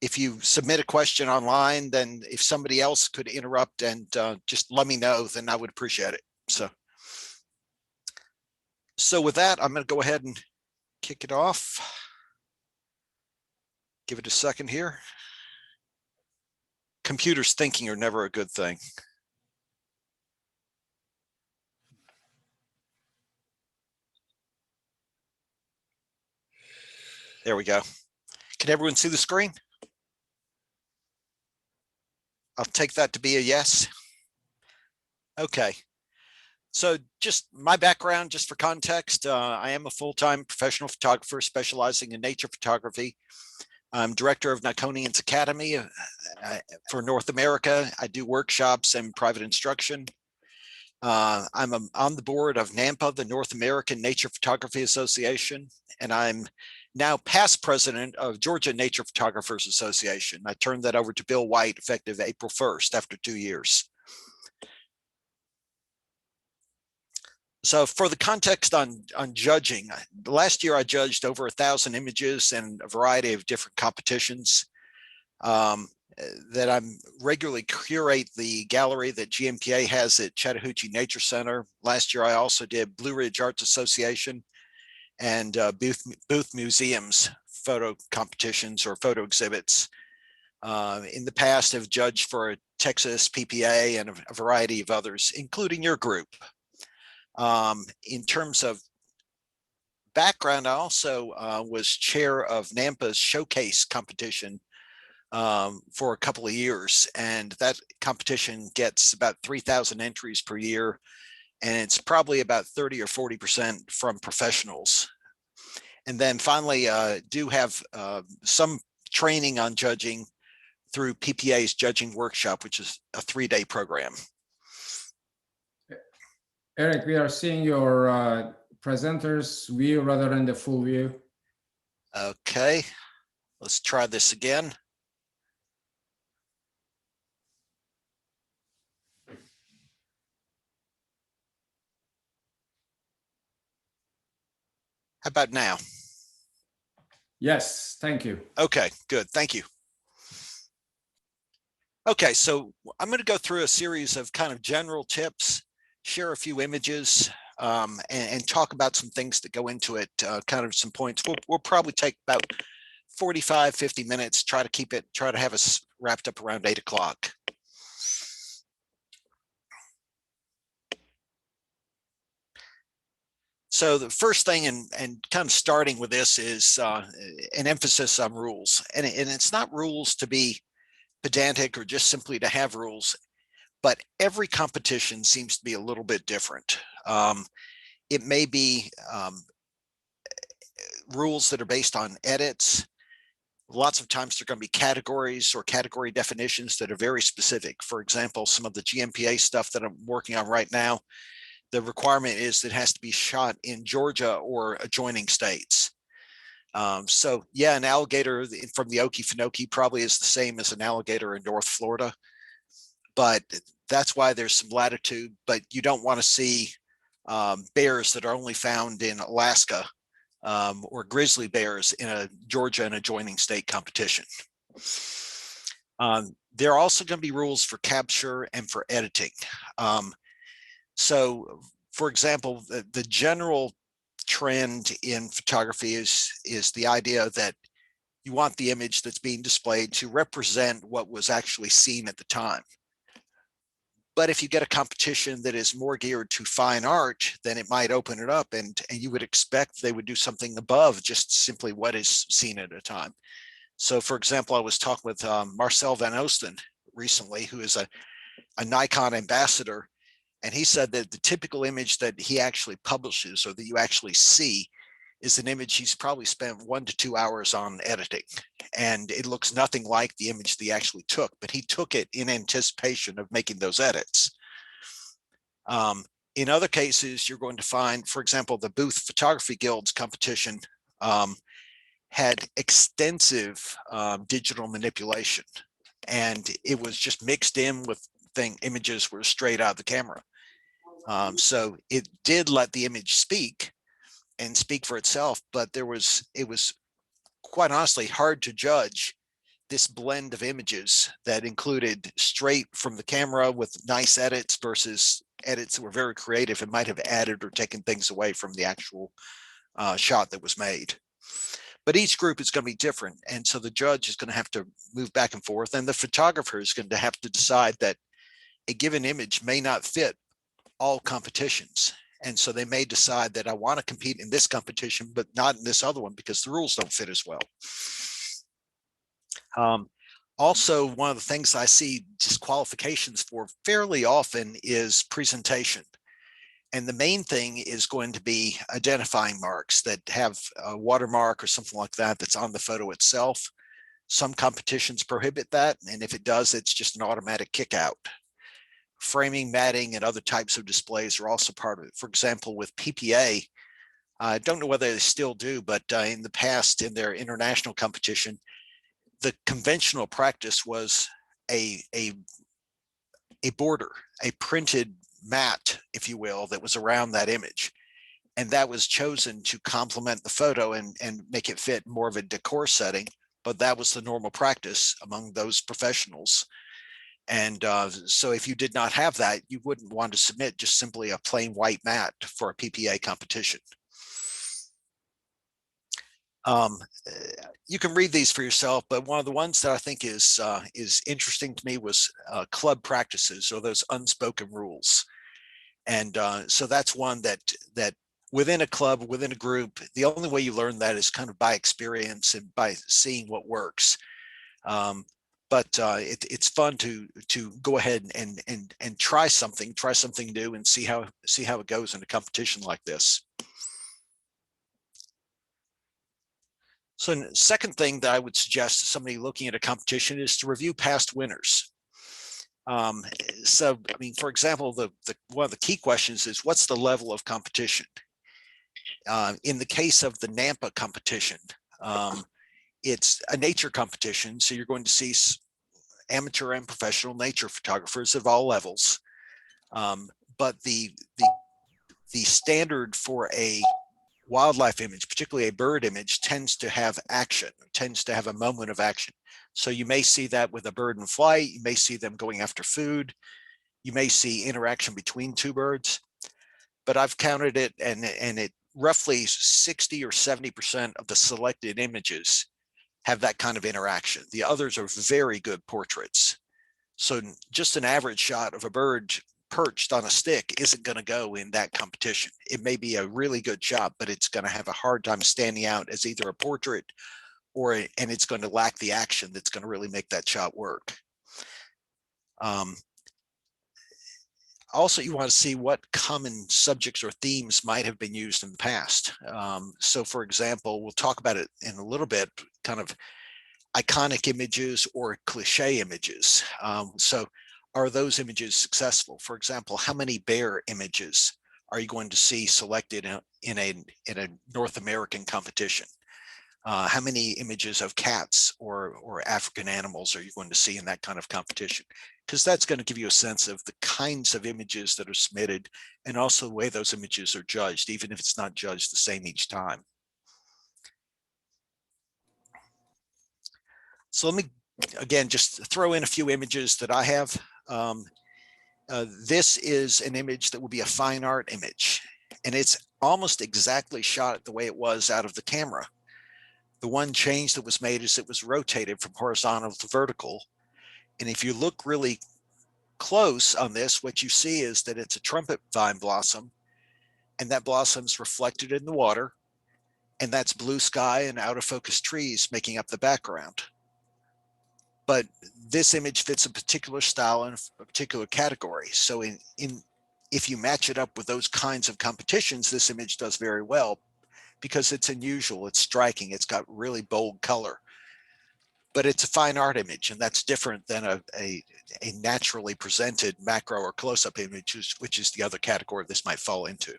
if you submit a question online, then if somebody else could interrupt and just let me know, then I would appreciate it. So with that, I'm going to go ahead and kick it off. Give it a second here. Computers thinking are never a good thing. There we go. Can everyone see the screen? I'll take that to be a yes. Okay. So just my background, just for context, I am a full-time professional photographer specializing in nature photography. I'm director of Nikonian's Academy for North America. I do workshops and private instruction. I'm on the board of NAMPA, the North American Nature Photography Association, and I'm now past president of Georgia Nature Photographers Association. I turned that over to Bill White effective April 1st after 2 years. So for the context on judging, last year I judged over 1,000 images in a variety of different competitions. That I'm regularly curate the gallery that GMPA has at Chattahoochee Nature Center. Last year I also did Blue Ridge Arts Association and Booth Museums photo competitions or photo exhibits. In the past have judged for Texas PPA and a variety of others, including your group. In terms of background, I also was chair of NAMPA's showcase competition for a couple of years, and that competition gets about 3,000 entries per year, and it's probably about 30 or 40% from professionals. And then finally, do have some training on judging through PPA's judging workshop, which is a 3-day program. Eric, we are seeing your presenter's view rather than the full view. Okay, let's try this again. How about now? Yes, thank you. Okay, good, thank you. Okay, so I'm going to go through a series of kind of general tips, share a few images, and talk about some things that go into it, kind of some points. We'll probably take about 45, 50 minutes, try to have us wrapped up around 8 o'clock. So the first thing, and kind of starting with this, is an emphasis on rules. And it's not rules to be pedantic or just simply to have rules, but every competition seems to be a little bit different. It may be rules that are based on edits. Lots of times they're going to be categories or category definitions that are very specific. For example, some of the GMPA stuff that I'm working on right now, the requirement is that it has to be shot in Georgia or adjoining states. So yeah, an alligator from the Okefenokee probably is the same as an alligator in North Florida, but that's why there's some latitude. But you don't want to see bears that are only found in Alaska or grizzly bears in a Georgia and adjoining state competition. There are also going to be rules for capture and for editing. So for example, the general trend in photography is the idea that you want the image that's being displayed to represent what was actually seen at the time. But if you get a competition that is more geared to fine art, then it might open it up, and you would expect they would do something above just simply what is seen at a time. So for example, I was talking with Marcel Van Oosten recently, who is a Nikon ambassador, and he said that the typical image that he actually publishes or that you actually see is an image he's probably spent 1 to 2 hours on editing. And it looks nothing like the image that he actually took, but he took it in anticipation of making those edits. In other cases, you're going to find, for example, the Booth Photography Guild's competition had extensive digital manipulation, and it was just mixed in with images were straight out of the camera. So it did let the image speak and speak for itself, but it was quite honestly hard to judge this blend of images that included straight from the camera with nice edits versus edits that were very creative and might have added or taken things away from the actual shot that was made. But each group is going to be different. And so the judge is going to have to move back and forth, and the photographer is going to have to decide that a given image may not fit all competitions. And so they may decide that I want to compete in this competition, but not in this other one because the rules don't fit as well. Also, one of the things I see disqualifications for fairly often is presentation. And the main thing is going to be identifying marks that have a watermark or something like that that's on the photo itself. Some competitions prohibit that, and if it does, it's just an automatic kick out. Framing, matting, and other types of displays are also part of it. For example, with PPA, I don't know whether they still do, but in the past, in their international competition, the conventional practice was a border, a printed mat, if you will, that was around that image. And that was chosen to complement the photo and make it fit more of a decor setting. But that was the normal practice among those professionals. And so if you did not have that, you wouldn't want to submit just simply a plain white mat for a PPA competition. You can read these for yourself, but one of the ones that I think is interesting to me was club practices, or those unspoken rules. And so that's one that within a club, within a group, the only way you learn that is kind of by experience and by seeing what works. But it's fun to go ahead and try something new and see how it goes in a competition like this. So the second thing that I would suggest to somebody looking at a competition is to review past winners. So, I mean, for example, one of the key questions is, what's the level of competition? In the case of the Nampa competition, it's a nature competition, so you're going to see amateur and professional nature photographers of all levels. But the standard for a wildlife image, particularly a bird image, tends to have action, tends to have a moment of action. So you may see that with a bird in flight, you may see them going after food, you may see interaction between two birds. But I've counted it, and it roughly 60 or 70% of the selected images have that kind of interaction. The others are very good portraits. So just an average shot of a bird perched on a stick isn't going to go in that competition. It may be a really good shot, but it's going to have a hard time standing out as either a portrait and it's going to lack the action that's going to really make that shot work. Also, you want to see what common subjects or themes might have been used in the past. So for example, we'll talk about it in a little bit, kind of iconic images or cliche images. So are those images successful? For example, how many bear images are you going to see selected in a North American competition? How many images of cats or African animals are you going to see in that kind of competition? Because that's going to give you a sense of the kinds of images that are submitted, and also the way those images are judged, even if it's not judged the same each time. So let me, again, just throw in a few images that I have. This is an image that would be a fine art image, and it's almost exactly shot the way it was out of the camera. The one change that was made is it was rotated from horizontal to vertical. And if you look really close on this, what you see is that it's a trumpet vine blossom, and that blossom's reflected in the water, and that's blue sky and out of focus trees making up the background. But this image fits a particular style and a particular category. So if you match it up with those kinds of competitions, this image does very well because it's unusual, it's striking, it's got really bold color. But it's a fine art image, and that's different than a naturally presented macro or close-up image, which is the other category this might fall into.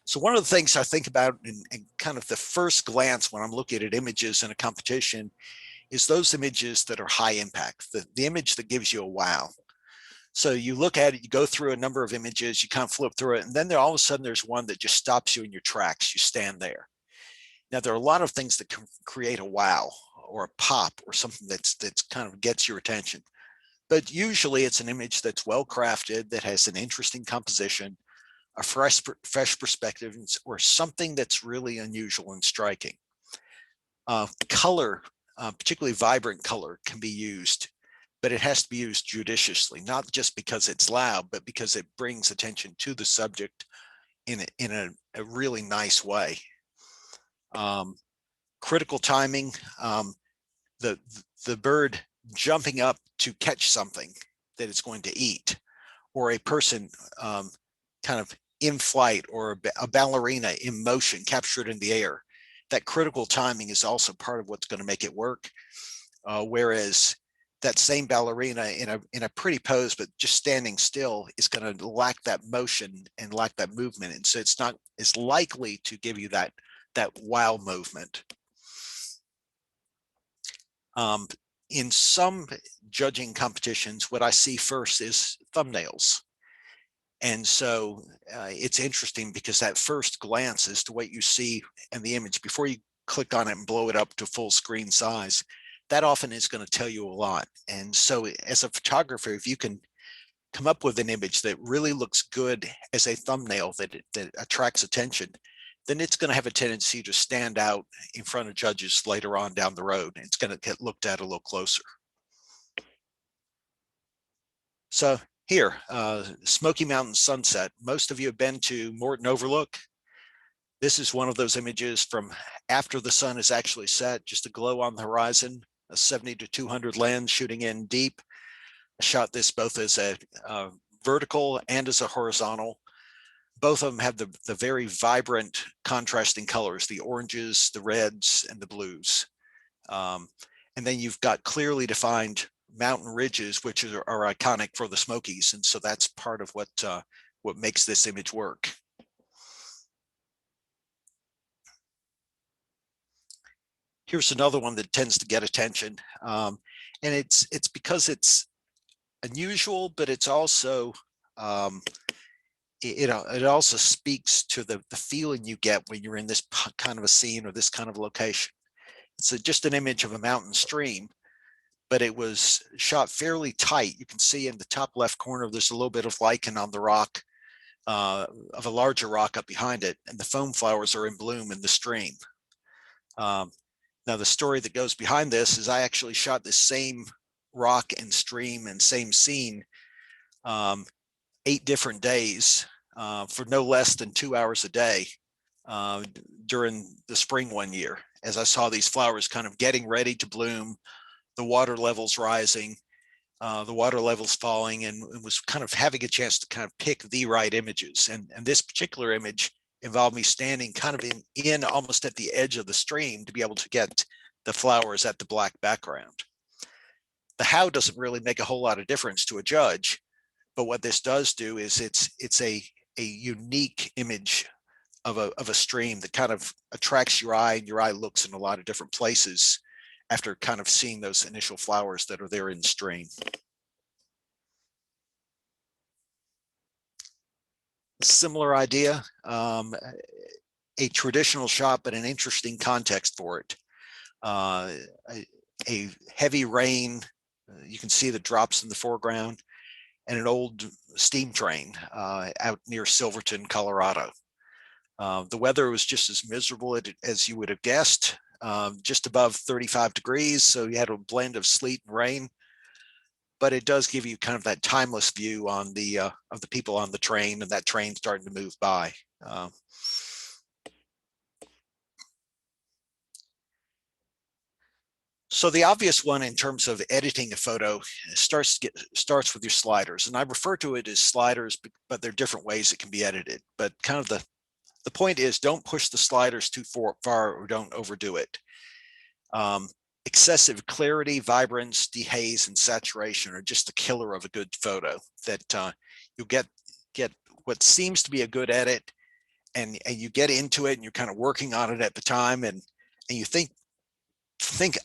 So one of the things I think about in kind of the first glance when I'm looking at images in a competition is those images that are high impact, the image that gives you a wow. So you look at it, you go through a number of images, you kind of flip through it, and then all of a sudden there's one that just stops you in your tracks. You stand there. Now, there are a lot of things that can create a wow or a pop or something that's kind of gets your attention. But usually it's an image that's well crafted, that has an interesting composition, a fresh perspective, or something that's really unusual and striking. Color, particularly vibrant color, can be used, but it has to be used judiciously, not just because it's loud, but because it brings attention to the subject in a really nice way. Critical timing, the the bird jumping up to catch something that it's going to eat, or a person kind of in flight, or a ballerina in motion captured in the air. That critical timing is also part of what's going to make it work. Whereas that same ballerina in a pretty pose, but just standing still, is going to lack that motion and lack that movement. And so it's not as likely to give you that wow movement. In some judging competitions, what I see first is thumbnails. And so it's interesting because that first glance as to what you see in the image before you click on it and blow it up to full screen size, that often is going to tell you a lot. And so as a photographer, if you can come up with an image that really looks good as a thumbnail, that attracts attention, then it's going to have a tendency to stand out in front of judges later on down the road. It's going to get looked at a little closer. So here, Smoky Mountain sunset. Most of you have been to Morton Overlook. This is one of those images from after the sun is actually set, just a glow on the horizon, a 70 to 200 lens shooting in deep. I shot this both as a vertical and as a horizontal. Both of them have the very vibrant contrasting colors, the oranges, the reds, and the blues. And then you've got clearly defined mountain ridges, which are iconic for the Smokies. And so that's part of what makes this image work. Here's another one that tends to get attention. And it's because it's unusual, but it's also, it also speaks to the feeling you get when you're in this kind of a scene or this kind of location. It's just an image of a mountain stream, but it was shot fairly tight. You can see in the top left corner, there's a little bit of lichen on the rock, of a larger rock up behind it, and the foam flowers are in bloom in the stream. Now, the story that goes behind this is I actually shot this same rock and stream and same scene 8 different days for no less than 2 hours a day during the spring one year, as I saw these flowers kind of getting ready to bloom, the water levels rising, the water levels falling, and was kind of having a chance to kind of pick the right images. And this particular image involved me standing kind of in almost at the edge of the stream to be able to get the flowers at the black background. The how doesn't really make a whole lot of difference to a judge, but what this does do is it's a unique image of a stream that kind of attracts your eye, and your eye looks in a lot of different places after kind of seeing those initial flowers that are there in the stream. Similar idea, a traditional shot, but an interesting context for it. A heavy rain, you can see the drops in the foreground, and an old steam train out near Silverton, Colorado. The weather was just as miserable as you would have guessed, just above 35 degrees. So you had a blend of sleet and rain, but it does give you kind of that timeless view on the of the people on the train and that train starting to move by. So the obvious one in terms of editing a photo starts with your sliders, and I refer to it as sliders, but there are different ways it can be edited. But kind of the point is, don't push the sliders too far or don't overdo it. Excessive clarity, vibrance, dehaze, and saturation are just the killer of a good photo. That you'll get what seems to be a good edit, and you get into it and you're kind of working on it at the time, and you think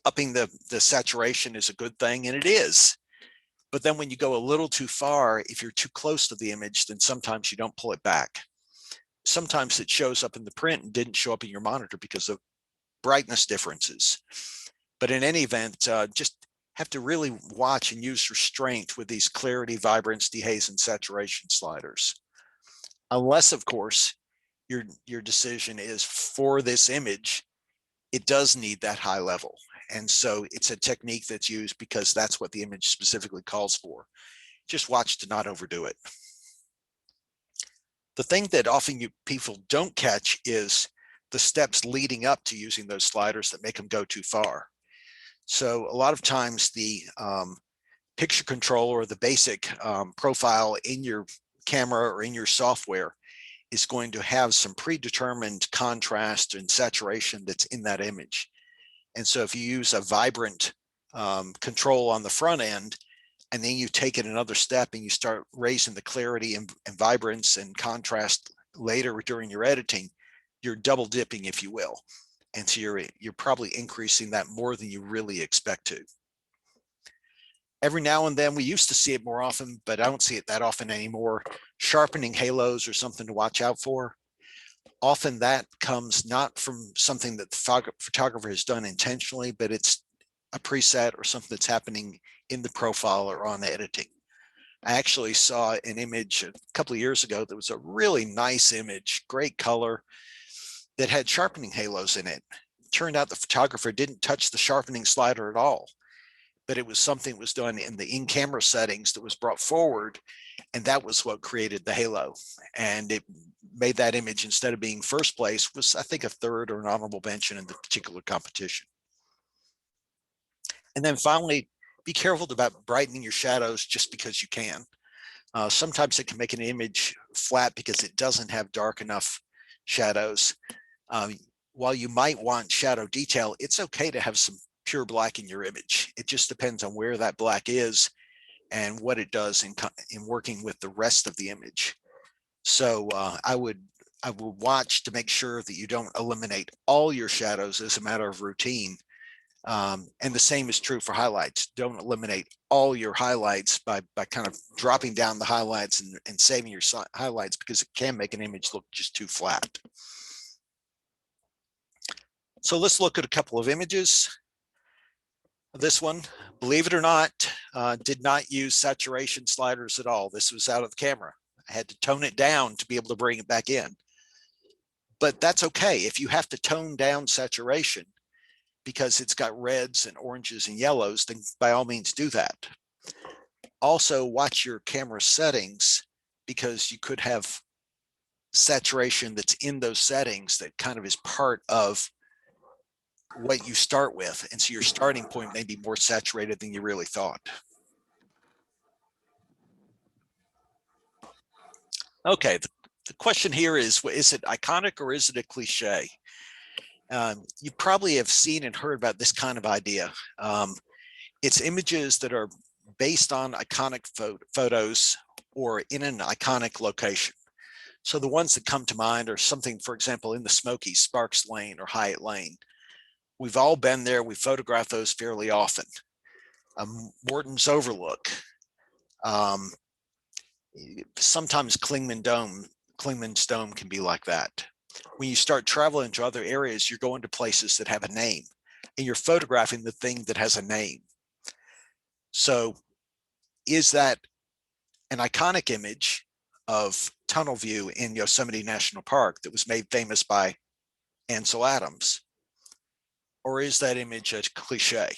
upping the saturation is a good thing, and it is. But then when you go a little too far, if you're too close to the image, then sometimes you don't pull it back. Sometimes it shows up in the print and didn't show up in your monitor because brightness differences. But in any event, just have to really watch and use restraint with these clarity, vibrance, dehaze, and saturation sliders. Unless, of course, your decision is for this image, it does need that high level. And so it's a technique that's used because that's what the image specifically calls for. Just watch to not overdo it. The thing that often people don't catch is the steps leading up to using those sliders that make them go too far. So a lot of times the picture control or the basic profile in your camera or in your software is going to have some predetermined contrast and saturation that's in that image. And so if you use a vibrant control on the front end, and then you take it another step and you start raising the clarity and vibrance and contrast later during your editing, you're double dipping, if you will. And so you're probably increasing that more than you really expect to. Every now and then, we used to see it more often, but I don't see it that often anymore. Sharpening halos are something to watch out for. Often that comes not from something that the photographer has done intentionally, but it's a preset or something that's happening in the profile or on editing. I actually saw an image a couple of years ago that was a really nice image, great color, that had sharpening halos in it. It turned out the photographer didn't touch the sharpening slider at all, but it was something that was done in the in-camera settings that was brought forward, and that was what created the halo. And it made that image, instead of being first place, was, I think, a third or an honorable mention in the particular competition. And then finally, be careful about brightening your shadows just because you can. Sometimes it can make an image flat because it doesn't have dark enough shadows. While you might want shadow detail, it's okay to have some pure black in your image. It just depends on where that black is and what it does in working with the rest of the image. So I would watch to make sure that you don't eliminate all your shadows as a matter of routine. And the same is true for highlights. Don't eliminate all your highlights by kind of dropping down the highlights and saving your highlights, because it can make an image look just too flat. So let's look at a couple of images. This one, believe it or not, did not use saturation sliders at all. This was out of the camera. I had to tone it down to be able to bring it back in. But that's okay. If you have to tone down saturation because it's got reds and oranges and yellows, then by all means do that. Also, watch your camera settings, because you could have saturation that's in those settings that kind of is part of what you start with. And so your starting point may be more saturated than you really thought. Okay, the question here is it iconic or is it a cliche? You probably have seen and heard about this kind of idea. It's images that are based on iconic photos or in an iconic location. So the ones that come to mind are something, for example, in the Smoky, Sparks Lane or Hyatt Lane. We've all been there. We photograph those fairly often. Morton's Overlook. Sometimes Clingman's Dome can be like that. When you start traveling to other areas, you're going to places that have a name, and you're photographing the thing that has a name. So is that an iconic image of tunnel view in Yosemite National Park that was made famous by Ansel Adams? Or is that image a cliche?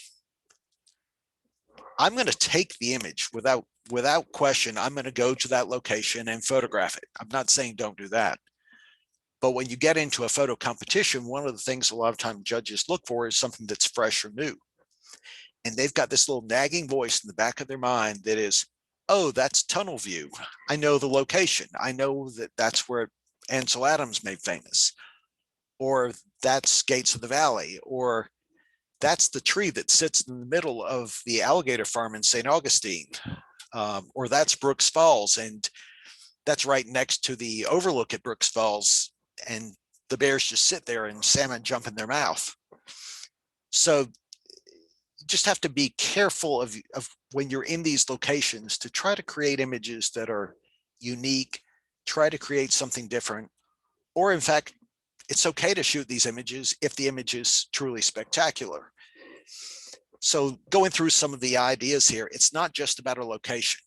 I'm going to take the image without question. I'm going to go to that location and photograph it. I'm not saying don't do that. But when you get into a photo competition, one of the things a lot of times judges look for is something that's fresh or new. And they've got this little nagging voice in the back of their mind that is, oh, that's tunnel view. I know the location. I know that that's where Ansel Adams made famous. Or that's Gates of the Valley. Or that's the tree that sits in the middle of the alligator farm in St. Augustine. Or that's Brooks Falls. And that's right next to the overlook at Brooks Falls. And the bears just sit there and salmon jump in their mouth. So you just have to be careful of when you're in these locations to try to create images that are unique, try to create something different, or in fact, it's okay to shoot these images if the image is truly spectacular. So going through some of the ideas here, it's not just about a location.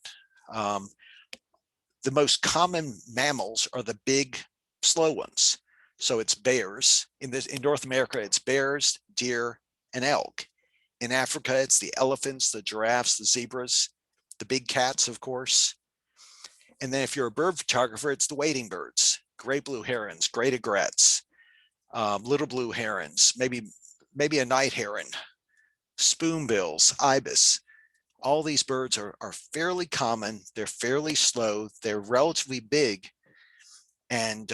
The most common mammals are the big, slow ones. So it's bears. In North America, it's bears, deer, and elk. In Africa, it's the elephants, the giraffes, the zebras, the big cats, of course. And then if you're a bird photographer, it's the wading birds, great blue herons, great egrets, little blue herons, maybe a night heron, spoonbills, ibis. All these birds are fairly common. They're fairly slow. They're relatively big, and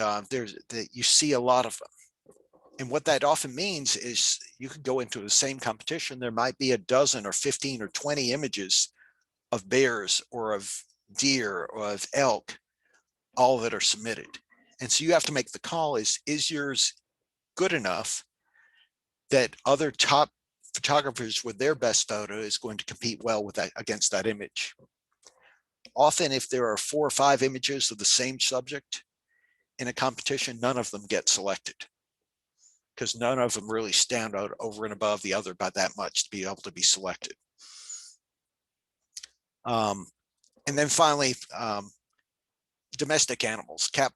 you see a lot of them. And what that often means is you could go into the same competition. There might be a dozen or 15 or 20 images of bears or of deer or of elk, all that are submitted. And so you have to make the call: is yours good enough that other top photographers with their best photo is going to compete well with that, against that image? Often, if there are 4 or 5 images of the same subject in a competition, none of them get selected, because none of them really stand out over and above the other by that much to be able to be selected. And then finally, domestic animals, cat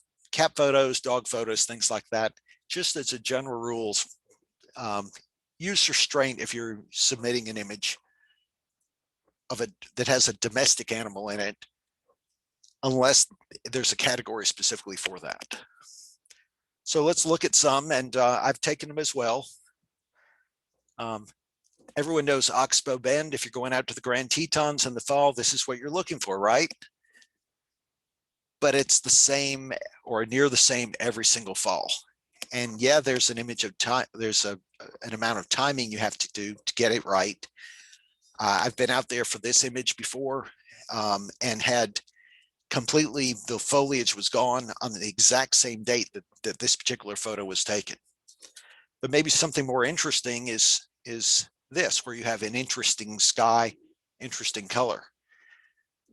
photos, dog photos, things like that. Just as a general rules, use restraint if you're submitting an image that has a domestic animal in it, unless there's a category specifically for that. So let's look at some, and I've taken them as well. Everyone knows Oxbow Bend. If you're going out to the Grand Tetons in the fall, this is what you're looking for, right? But it's the same or near the same every single fall. And yeah, there's an image of time. There's an amount of timing you have to do to get it right. I've been out there for this image before, and had completely, the foliage was gone on the exact same date that this particular photo was taken. But maybe something more interesting is this, where you have an interesting sky, interesting color.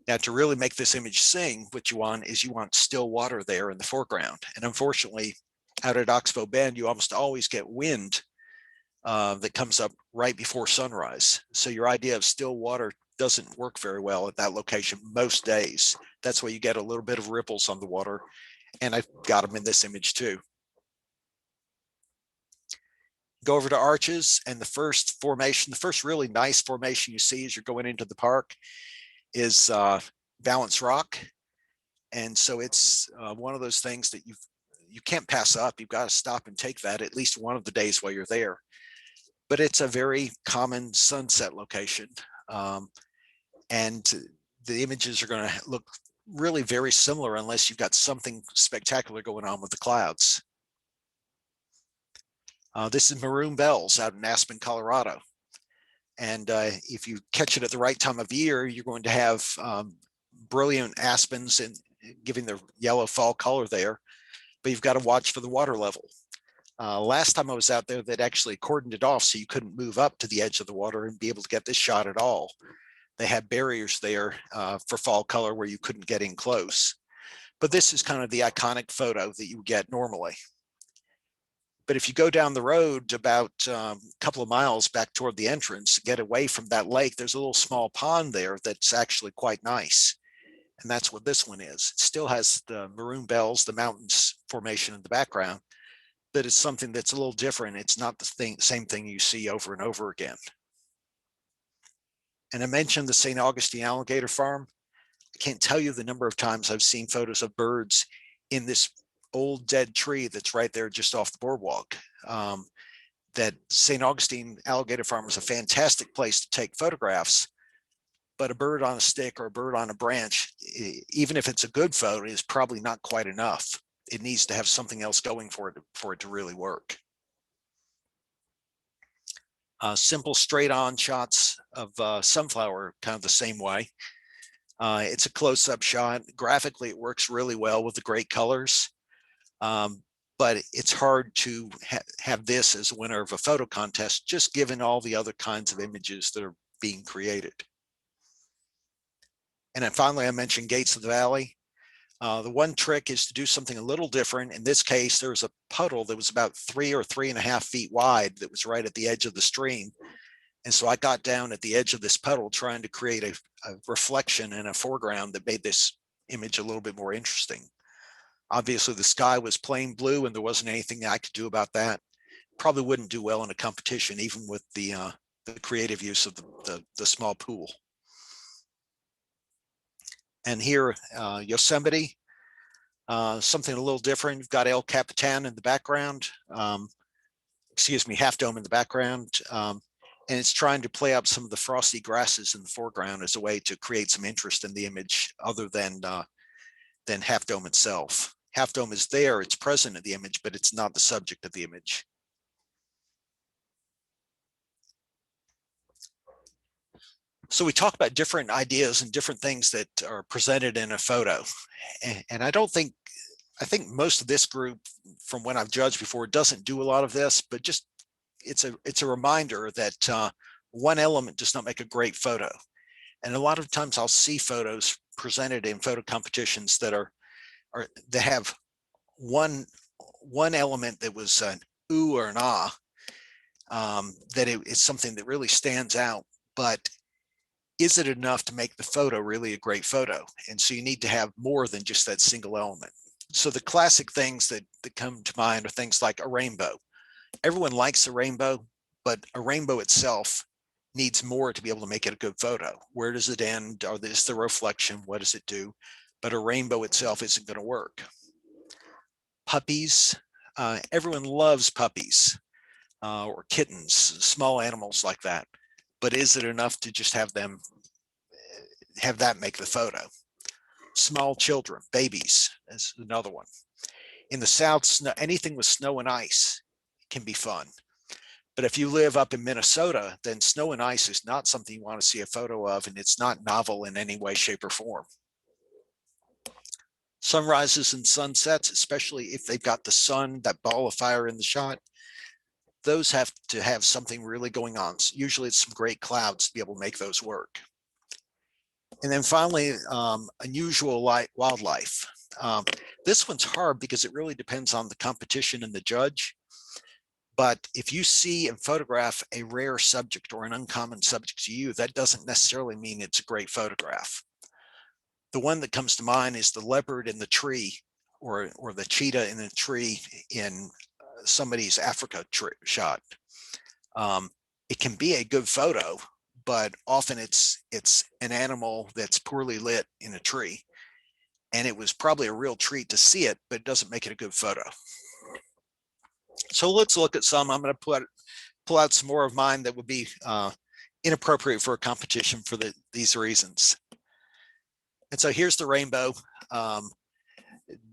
Now, to really make this image sing, what you want is still water there in the foreground. And unfortunately, out at Oxbow Bend, you almost always get wind that comes up right before sunrise. So your idea of still water doesn't work very well at that location most days. That's why you get a little bit of ripples on the water. And I've got them in this image too. Go over to Arches, and the first formation, the first really nice formation you see as you're going into the park is Balance Rock. And so it's one of those things that you can't pass up. You've got to stop and take that at least one of the days while you're there. But it's a very common sunset location. And the images are going to look really very similar unless you've got something spectacular going on with the clouds. This is Maroon Bells out in Aspen, Colorado. And if you catch it at the right time of year, you're going to have brilliant aspens and giving their yellow fall color there, but you've got to watch for the water level. Last time I was out there, they'd actually cordoned it off so you couldn't move up to the edge of the water and be able to get this shot at all. They had barriers there for fall color where you couldn't get in close. But this is kind of the iconic photo that you would get normally. But if you go down the road about a couple of miles back toward the entrance, get away from that lake, there's a little small pond there that's actually quite nice. And that's what this one is. It still has the Maroon Bells, the mountains formation in the background, but it's something that's a little different. It's not the same thing you see over and over again. And I mentioned the St. Augustine Alligator Farm. I can't tell you the number of times I've seen photos of birds in this old dead tree that's right there just off the boardwalk. That St. Augustine Alligator Farm is a fantastic place to take photographs, but a bird on a stick or a bird on a branch, even if it's a good photo, is probably not quite enough. It needs to have something else going for it to really work. Simple straight on shots of sunflower, kind of the same way. It's a close-up shot. Graphically, it works really well with the great colors. But it's hard to have this as a winner of a photo contest, just given all the other kinds of images that are being created. And then finally, I mentioned Gates of the Valley. The one trick is to do something a little different. In this case, there was a puddle that was about 3 or 3.5 feet wide that was right at the edge of the stream. And so I got down at the edge of this puddle trying to create a reflection in a foreground that made this image a little bit more interesting. Obviously, the sky was plain blue and there wasn't anything I could do about that. Probably wouldn't do well in a competition, even with the creative use of the small pool. And here, Yosemite, something a little different. You've got El Capitan in the background, excuse me, Half Dome in the background. And it's trying to play up some of the frosty grasses in the foreground as a way to create some interest in the image other than Half Dome itself. Half Dome is there, it's present in the image, but it's not the subject of the image. So we talk about different ideas and different things that are presented in a photo. And I think most of this group, from when I've judged before, doesn't do a lot of this, but just it's a reminder that one element does not make a great photo. And a lot of times I'll see photos presented in photo competitions that that have one element that was an ooh or an ah, that it's something that really stands out, but is it enough to make the photo really a great photo? And so you need to have more than just that single element. So the classic things that come to mind are things like a rainbow. Everyone likes a rainbow, but a rainbow itself needs more to be able to make it a good photo. Where does it end? Or is the reflection? What does it do? But a rainbow itself isn't going to work. Puppies. Everyone loves puppies or kittens, small animals like that. But is it enough to just have that make the photo? Small children, babies is another one. In the South, anything with snow and ice can be fun. But if you live up in Minnesota, then snow and ice is not something you want to see a photo of, and it's not novel in any way, shape, or form. Sunrises and sunsets, especially if they've got the sun, that ball of fire in the shot, those have to have something really going on. Usually it's some great clouds to be able to make those work. And then finally, unusual wildlife. This one's hard because it really depends on the competition and the judge. But if you see and photograph a rare subject or an uncommon subject to you, that doesn't necessarily mean it's a great photograph. The one that comes to mind is the leopard in the tree, or the cheetah in the tree in somebody's Africa shot. It can be a good photo, but often it's an animal that's poorly lit in a tree. And it was probably a real treat to see it, but it doesn't make it a good photo. So let's look at some. I'm going to pull out some more of mine that would be inappropriate for a competition for these reasons. And so here's the rainbow.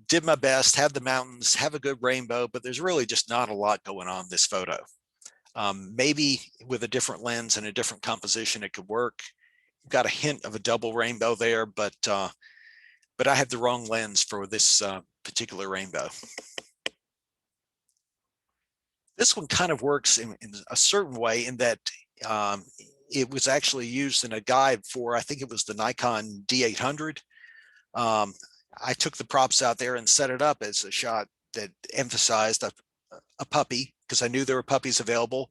Did my best, have the mountains, have a good rainbow, but there's really just not a lot going on in this photo. Maybe with a different lens and a different composition, it could work. You've got a hint of a double rainbow there, but I have the wrong lens for this particular rainbow. This one kind of works in a certain way in that it was actually used in a guide for, I think it was the Nikon D800. I took the props out there and set it up as a shot that emphasized a puppy, because I knew there were puppies available,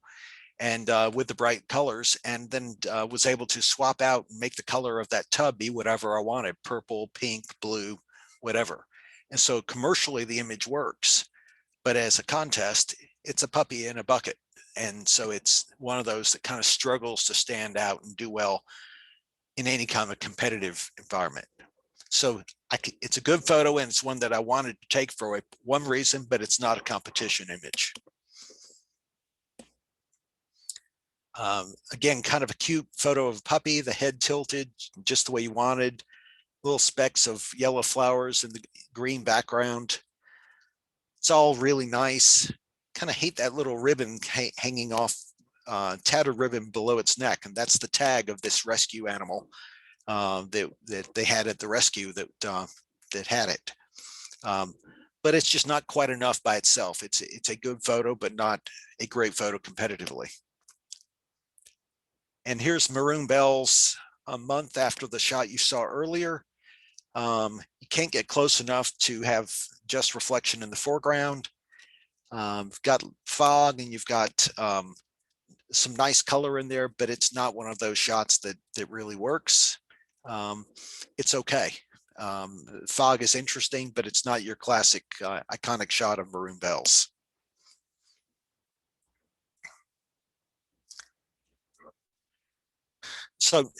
and with the bright colors, and then was able to swap out and make the color of that tub be whatever I wanted: purple, pink, blue, whatever. And so commercially the image works, but as a contest, it's a puppy in a bucket. And so it's one of those that kind of struggles to stand out and do well in any kind of competitive environment. So it's a good photo, and it's one that I wanted to take for one reason, but it's not a competition image. Again, kind of a cute photo of a puppy, the head tilted just the way you wanted, little specks of yellow flowers in the green background. It's all really nice. Kind of hate that little ribbon hanging off, tattered ribbon below its neck, and that's the tag of this rescue animal that they had at the rescue that had it. But it's just not quite enough by itself. It's a good photo, but not a great photo competitively. And here's Maroon Bells a month after the shot you saw earlier. You can't get close enough to have just reflection in the foreground. You've got fog and you've got some nice color in there, but it's not one of those shots that really works. It's okay. Fog is interesting, but it's not your classic iconic shot of Maroon Bells. So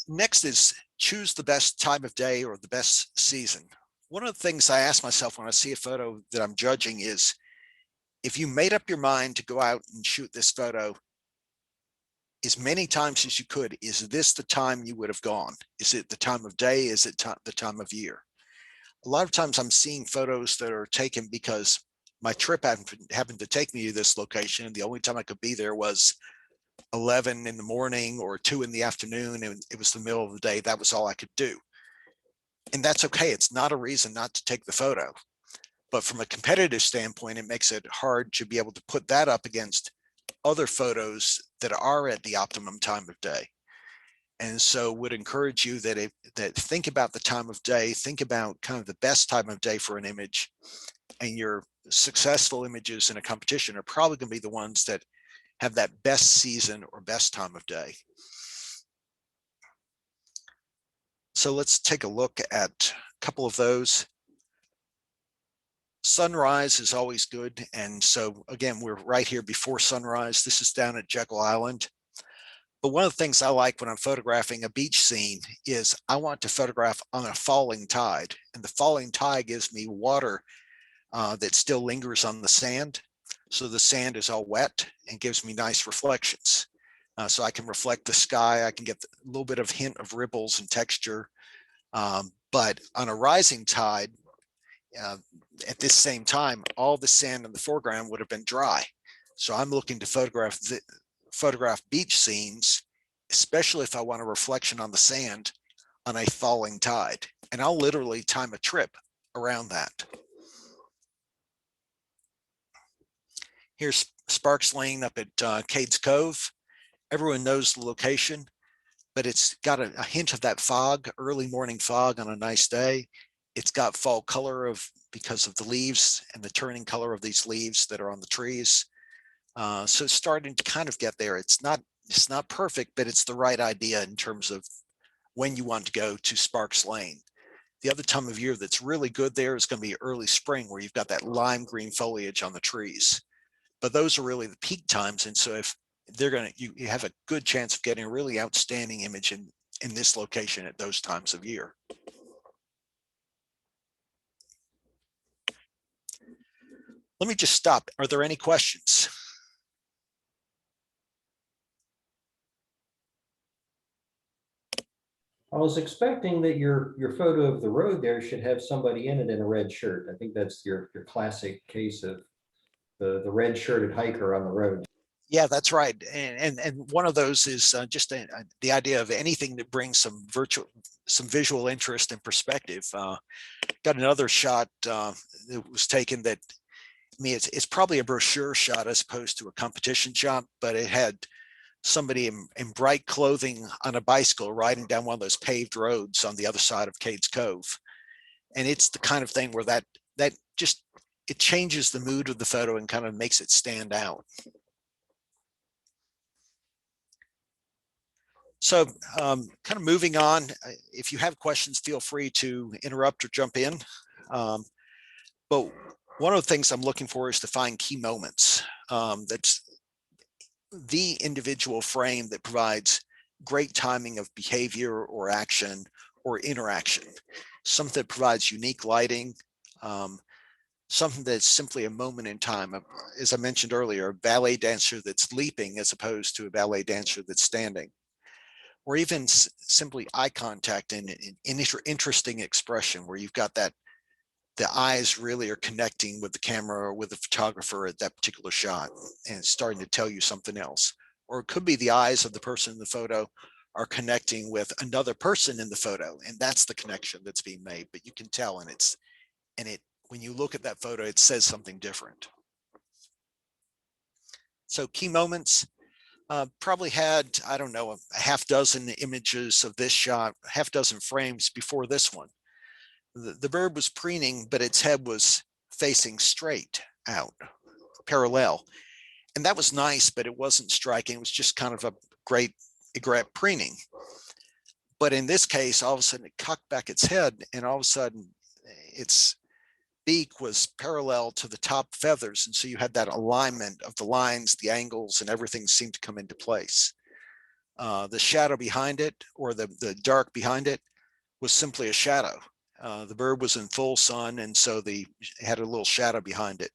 next is choose the best time of day or the best season. One of the things I ask myself when I see a photo that I'm judging is, if you made up your mind to go out and shoot this photo as many times as you could, is this the time you would have gone? Is it the time of day? Is it the time of year? A lot of times I'm seeing photos that are taken because my trip happened to take me to this location, and the only time I could be there was 11 in the morning or 2 in the afternoon, and it was the middle of the day. That was all I could do. And that's okay. It's not a reason not to take the photo. But from a competitive standpoint, it makes it hard to be able to put that up against other photos that are at the optimum time of day. And so would encourage you that think about the time of day, think about kind of the best time of day for an image, and your successful images in a competition are probably going to be the ones that have that best season or best time of day. So let's take a look at a couple of those. Sunrise is always good. And so again, we're right here before sunrise. This is down at Jekyll Island. But one of the things I like when I'm photographing a beach scene is I want to photograph on a falling tide. And the falling tide gives me water that still lingers on the sand. So the sand is all wet and gives me nice reflections. So I can reflect the sky. I can get a little bit of hint of ripples and texture. But on a rising tide, at this same time, all the sand in the foreground would have been dry. So I'm looking to photograph beach scenes, especially if I want a reflection on the sand on a falling tide. And I'll literally time a trip around that. Here's Sparks Lane up at Cades Cove. Everyone knows the location, but it's got a hint of that fog, early morning fog on a nice day. It's got fall color because of the leaves and the turning color of these leaves that are on the trees. So it's starting to kind of get there. It's not perfect, but it's the right idea in terms of when you want to go to Sparks Lane. The other time of year that's really good there is going to be early spring, where you've got that lime green foliage on the trees. But those are really the peak times. And so if you have a good chance of getting a really outstanding image in this location at those times of year. Let me just stop. Are there any questions? I was expecting that your photo of the road there should have somebody in it in a red shirt. I think that's your classic case of the red shirted hiker on the road. Yeah, that's right. And one of those is just the idea of anything that brings some visual interest and perspective. Got another shot that was taken that, I mean, it's probably a brochure shot as opposed to a competition shot, but it had somebody in bright clothing on a bicycle riding down one of those paved roads on the other side of Cades Cove. And it's the kind of thing where that just, it changes the mood of the photo and kind of makes it stand out. So kind of moving on, if you have questions, feel free to interrupt or jump in. But one of the things I'm looking for is to find key moments. That's the individual frame that provides great timing of behavior or action or interaction. Something that provides unique lighting, something that's simply a moment in time. As I mentioned earlier, a ballet dancer that's leaping as opposed to a ballet dancer that's standing. Or even simply eye contact and interesting expression, where you've got that the eyes really are connecting with the camera or with the photographer at that particular shot, and it's starting to tell you something else. Or it could be the eyes of the person in the photo are connecting with another person in the photo, and that's the connection that's being made. But you can tell, and when you look at that photo, it says something different. So key moments. Probably had, I don't know, a half dozen images of this shot, half dozen frames before this one. the bird was preening, but its head was facing straight out, parallel. And that was nice, but it wasn't striking. It was just kind of a great egret preening. But in this case, all of a sudden it cocked back its head, and all of a sudden its beak was parallel to the top feathers. And so you had that alignment of the lines, the angles, and everything seemed to come into place. The shadow behind it, or the dark behind it, was simply a shadow. The bird was in full sun, and so it had a little shadow behind it.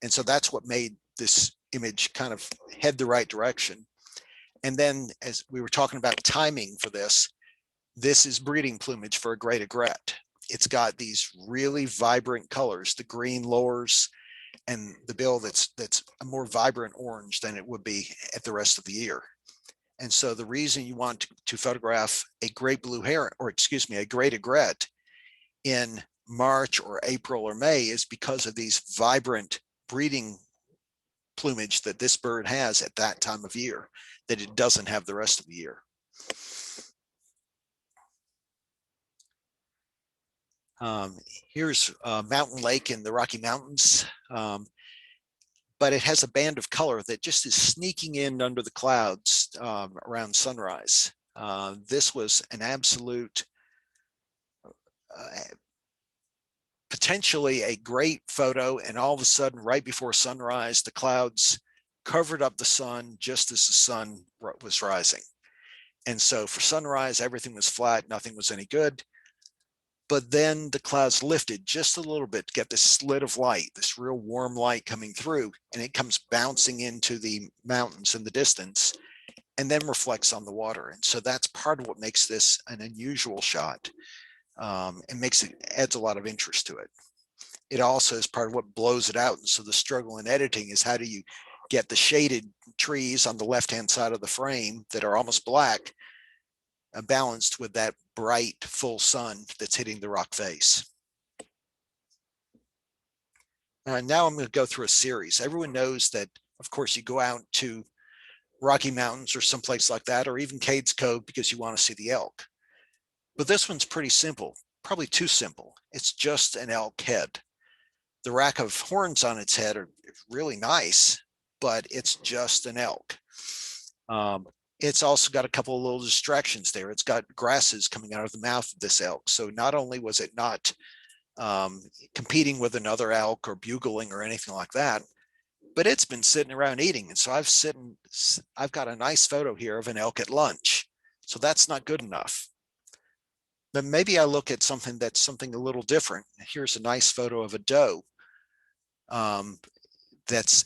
And so that's what made this image kind of head the right direction. And then, as we were talking about timing for this is breeding plumage for a great egret. It's got these really vibrant colors, the green lowers and the bill that's a more vibrant orange than it would be at the rest of the year. And so the reason you want to photograph a great blue heron, or excuse me, a great egret in March or April or May is because of these vibrant breeding plumage that this bird has at that time of year that it doesn't have the rest of the year. Here's Mountain Lake in the Rocky Mountains, but it has a band of color that just is sneaking in under the clouds around sunrise. This was an absolute, potentially a great photo, and all of a sudden, right before sunrise, the clouds covered up the sun just as the sun was rising. And so for sunrise, everything was flat, nothing was any good. But then the clouds lifted just a little bit to get this slit of light, this real warm light coming through, and it comes bouncing into the mountains in the distance and then reflects on the water. And so that's part of what makes this an unusual shot, and adds a lot of interest to it. It also is part of what blows it out. And so the struggle in editing is, how do you get the shaded trees on the left-hand side of the frame that are almost black balanced with that bright full sun that's hitting the rock face. Now I'm going to go through a series. Everyone knows that, of course, you go out to Rocky Mountains or someplace like that, or even Cades Cove, because you want to see the elk. But this one's pretty simple, probably too simple. It's just an elk head. The rack of horns on its head are really nice, but it's just an elk. It's also got a couple of little distractions there. It's got grasses coming out of the mouth of this elk. So not only was it not competing with another elk or bugling or anything like that, but it's been sitting around eating. And so I've got a nice photo here of an elk at lunch. So that's not good enough. But maybe I look at something that's something a little different. Here's a nice photo of a doe that's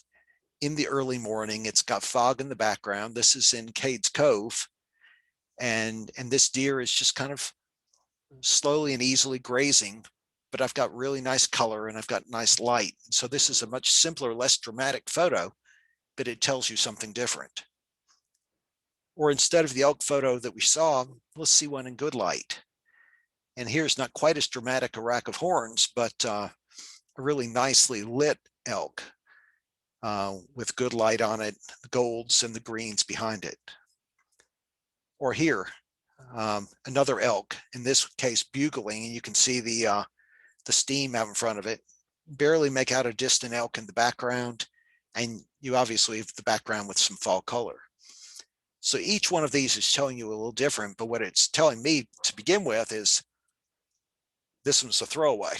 in the early morning. It's got fog in the background. This is in Cades Cove. And this deer is just kind of slowly and easily grazing, but I've got really nice color and I've got nice light. So this is a much simpler, less dramatic photo, but it tells you something different. Or instead of the elk photo that we saw, let's see one in good light. And here's not quite as dramatic a rack of horns, but a really nicely lit elk with good light on it, the golds and the greens behind it. Or here, another elk, in this case bugling, and you can see the steam out in front of it. Barely make out a distant elk in the background, and you obviously have the background with some fall color. So each one of these is telling you a little different, but what it's telling me to begin with is this one's a throwaway.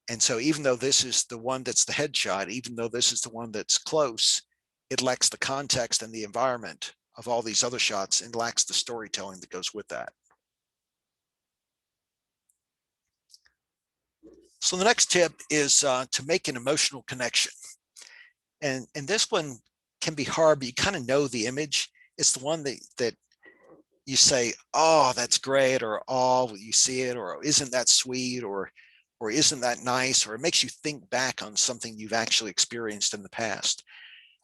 And so even though this is the one that's the headshot, even though this is the one that's close, it lacks the context and the environment of all these other shots and lacks the storytelling that goes with that. So the next tip is to make an emotional connection. And this one can be hard, but you kind of know the image. It's the one that you say, oh, that's great, or oh, you see it, or isn't that sweet, or isn't that nice, or it makes you think back on something you've actually experienced in the past.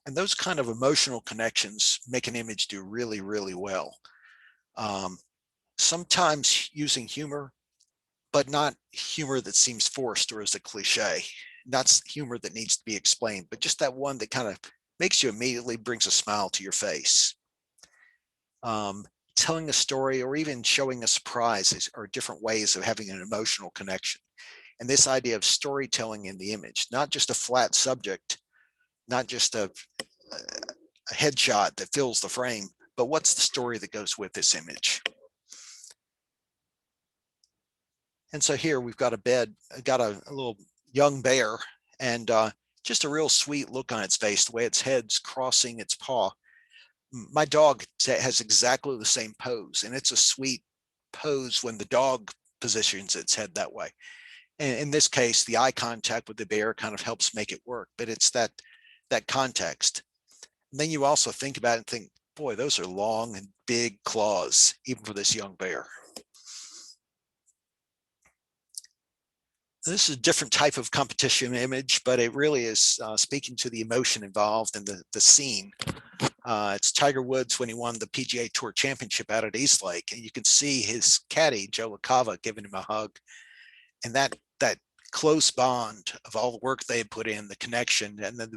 And those kind of emotional connections make an image do really, really well. Sometimes using humor, but not humor that seems forced or is a cliche. Not humor that needs to be explained, but just that one that kind of makes you immediately brings a smile to your face. telling a story or even showing a surprise are different ways of having an emotional connection. And this idea of storytelling in the image, not just a flat subject, not just a headshot that fills the frame, but what's the story that goes with this image? And so here we've got a bed, got a little young bear, and just a real sweet look on its face, the way its head's crossing its paw. My dog has exactly the same pose, and it's a sweet pose when the dog positions its head that way. And in this case, the eye contact with the bear kind of helps make it work, but it's that context. And then you also think about it and think, boy, those are long and big claws, even for this young bear. This is a different type of competition image, but it really is speaking to the emotion involved in the scene. It's Tiger Woods when he won the PGA Tour Championship out at East Lake, and you can see his caddy, Joe LaCava, giving him a hug. And that close bond of all the work they had put in, the connection, and then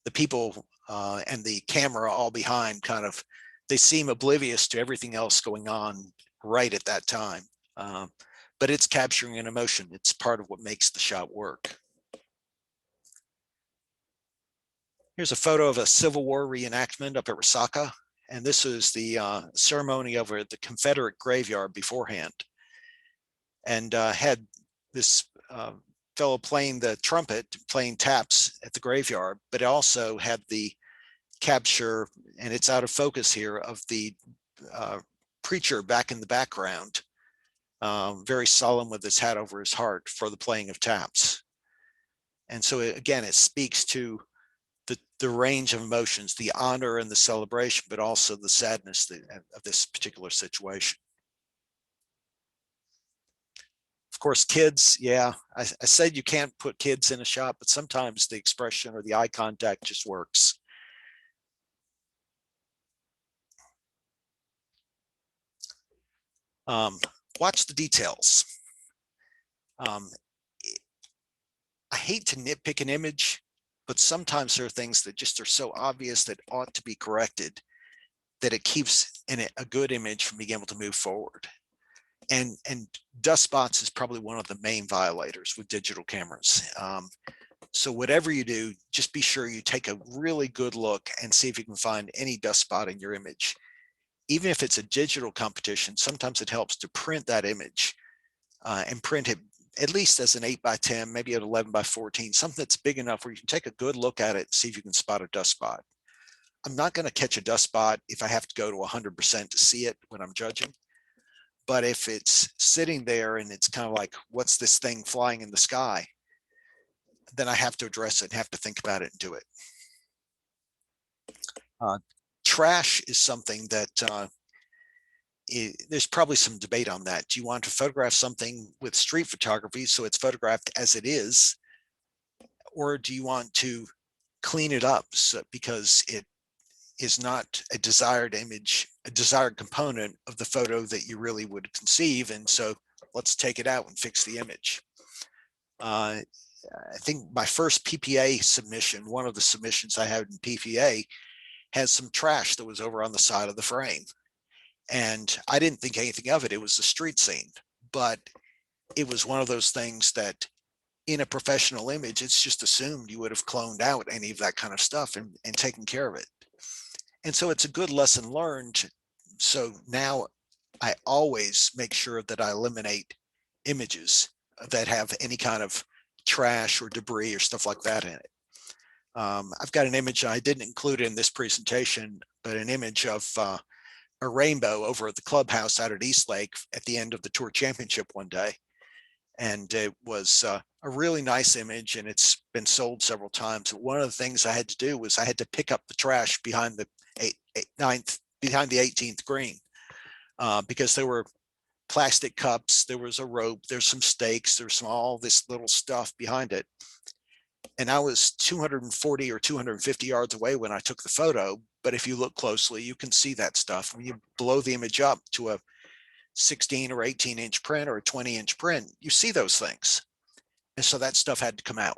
the people and the camera all behind kind of, they seem oblivious to everything else going on right at that time. But it's capturing an emotion. It's part of what makes the shot work. Here's a photo of a Civil War reenactment up at Resaca. And this is the ceremony over at the Confederate graveyard beforehand. And had this fellow playing the trumpet, playing taps at the graveyard, but it also had the capture, and it's out of focus here, of the preacher back in the background, very solemn with his hat over his heart for the playing of taps. And so again, it speaks to the range of emotions, the honor and the celebration, but also the sadness of this particular situation. Of course, kids, yeah, I said you can't put kids in a shot, but sometimes the expression or the eye contact just works. Watch the details. I hate to nitpick an image, but sometimes there are things that just are so obvious that ought to be corrected that it keeps a good image from being able to move forward. And dust spots is probably one of the main violators with digital cameras. So whatever you do, just be sure you take a really good look and see if you can find any dust spot in your image. Even if it's a digital competition, sometimes it helps to print that image and print it at least as an 8x10, maybe an 11x14, something that's big enough where you can take a good look at it and see if you can spot a dust spot. I'm not going to catch a dust spot if I have to go to 100% to see it when I'm judging. But if it's sitting there and it's kind of like, what's this thing flying in the sky? Then I have to address it and have to think about it and do it. Trash is something that there's probably some debate on that. Do you want to photograph something with street photography so it's photographed as it is? Or do you want to clean it up because it is not a desired image, a desired component of the photo that you really would conceive, and so let's take it out and fix the image. I think my first PPA submission, one of the submissions I had in PPA, has some trash that was over on the side of the frame. And I didn't think anything of it. It was a street scene, but it was one of those things that in a professional image, it's just assumed you would have cloned out any of that kind of stuff and taken care of it. And so it's a good lesson learned. So now I always make sure that I eliminate images that have any kind of trash or debris or stuff like that in it. I've got an image I didn't include in this presentation, but an image of a rainbow over at the clubhouse out at East Lake at the end of the Tour Championship one day. And it was a really nice image, and it's been sold several times. One of the things I had to do was I had to pick up the trash behind the behind the 18th green because there were plastic cups, there was a rope, there's some stakes, there's all this little stuff behind it. And I was 240 or 250 yards away when I took the photo. But if you look closely, you can see that stuff. When you blow the image up to a 16 or 18-inch print or a 20-inch print, you see those things. And so that stuff had to come out.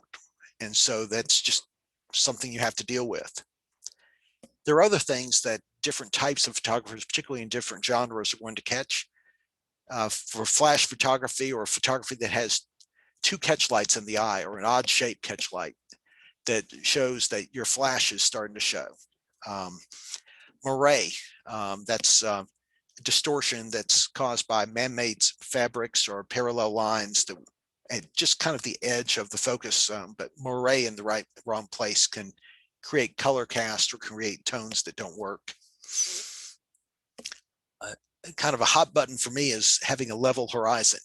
And so that's just something you have to deal with. There are other things that different types of photographers, particularly in different genres, are going to catch. For flash photography or photography that has two catch lights in the eye or an odd shaped catch light that shows that your flash is starting to show. Moire, that's distortion that's caused by man-made fabrics or parallel lines that and just kind of the edge of the focus zone, but moire in the wrong place can create color cast or create tones that don't work. Kind of a hot button for me is having a level horizon.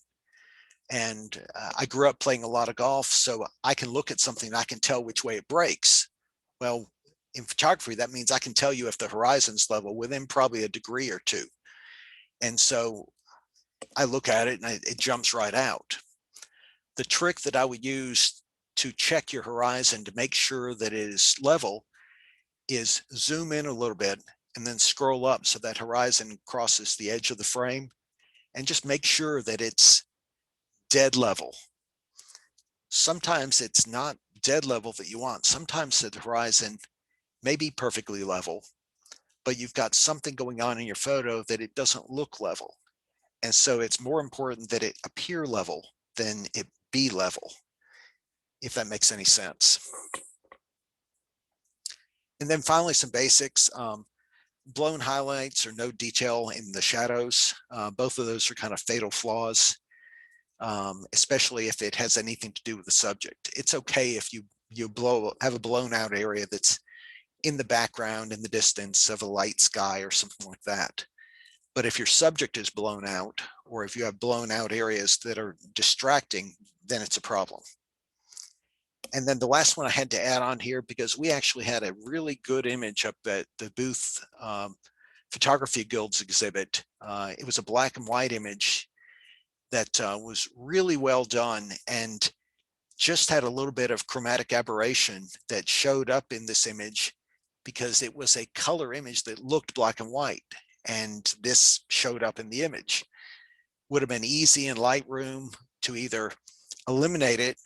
And I grew up playing a lot of golf, so I can look at something and I can tell which way it breaks. Well, in photography, that means I can tell you if the horizon's level within probably a degree or two. And so I look at it and it jumps right out. The trick that I would use to check your horizon to make sure that it is level is zoom in a little bit and then scroll up so that horizon crosses the edge of the frame, and just make sure that it's dead level. Sometimes it's not dead level that you want. Sometimes the horizon may be perfectly level, but you've got something going on in your photo that it doesn't look level. And so it's more important that it appear level than it be level, if that makes any sense. And then finally, some basics. Blown highlights or no detail in the shadows. Both of those are kind of fatal flaws, especially if it has anything to do with the subject. It's okay if you have a blown out area that's in the background in the distance of a light sky or something like that. But if your subject is blown out, or if you have blown out areas that are distracting, then it's a problem. And then the last one I had to add on here, because we actually had a really good image up at the booth Photography Guild's exhibit. It was a black and white image that was really well done and just had a little bit of chromatic aberration that showed up in this image because it was a color image that looked black and white, and this showed up in the image. Would have been easy in Lightroom to either eliminate it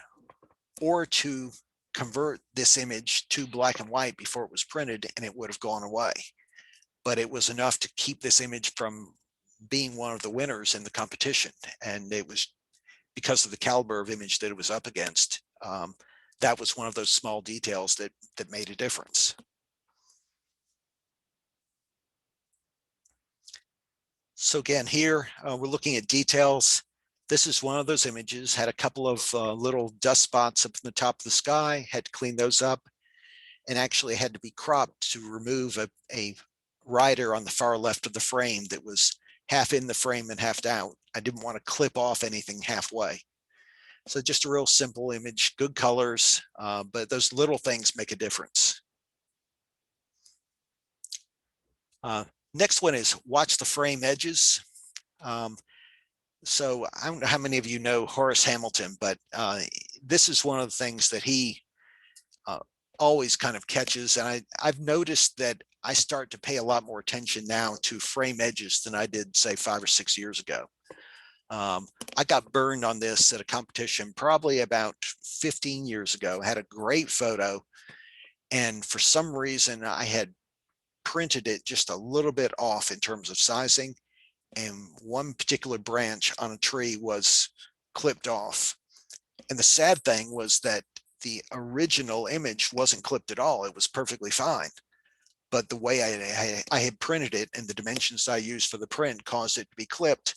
or to convert this image to black and white before it was printed, and it would have gone away. But it was enough to keep this image from being one of the winners in the competition. And it was because of the caliber of image that it was up against. That was one of those small details that made a difference. So again, here we're looking at details. This is one of those images, had a couple of little dust spots up in the top of the sky, had to clean those up, and actually had to be cropped to remove a rider on the far left of the frame that was half in the frame and half out. I didn't want to clip off anything halfway. So just a real simple image, good colors, but those little things make a difference. Next one is watch the frame edges. So I don't know how many of you know Horace Hamilton, but this is one of the things that he always kind of catches. And I've noticed that I start to pay a lot more attention now to frame edges than I did, say, 5 or 6 years ago. I got burned on this at a competition probably about 15 years ago. I had a great photo, and for some reason I had printed it just a little bit off in terms of sizing, and one particular branch on a tree was clipped off. And the sad thing was that the original image wasn't clipped at all. It was perfectly fine. But the way I had printed it and the dimensions I used for the print caused it to be clipped,